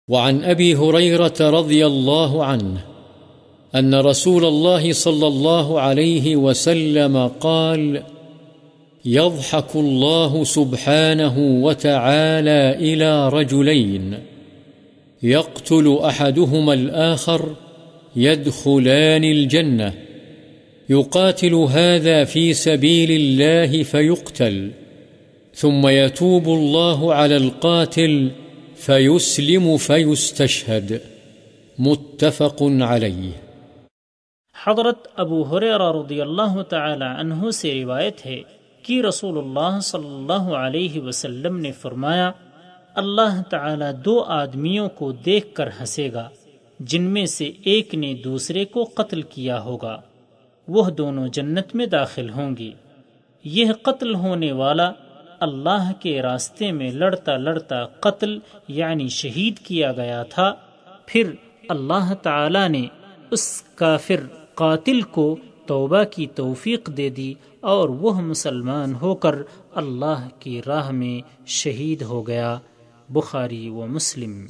وعن أبي هريرة رضي الله عنه أن رسول الله صلى الله عليه وسلم قال: يضحك الله سبحانه وتعالى إلى رجلين يقتل أحدهما الآخر يدخلان الجنة، يقاتل هذا في سبيل الله فيقتل، ثم يتوب الله على القاتل فيسلم فيستشهد. متفق عليه۔ حضرت ابو ہریرہ رضی اللہ تعالی عنہ سے روایت ہے کہ رسول اللہ صلی اللہ علیہ وسلم نے فرمایا: اللہ تعالی دو آدمیوں کو دیکھ کر ہنسے گا جن میں سے ایک نے دوسرے کو قتل کیا ہوگا، وہ دونوں جنت میں داخل ہوں گے۔ یہ قتل ہونے والا اللہ کے راستے میں لڑتا لڑتا قتل یعنی شہید کیا گیا تھا، پھر اللہ تعالی نے اس کافر قاتل کو توبہ کی توفیق دے دی اور وہ مسلمان ہو کر اللہ کی راہ میں شہید ہو گیا۔ بخاری و مسلم۔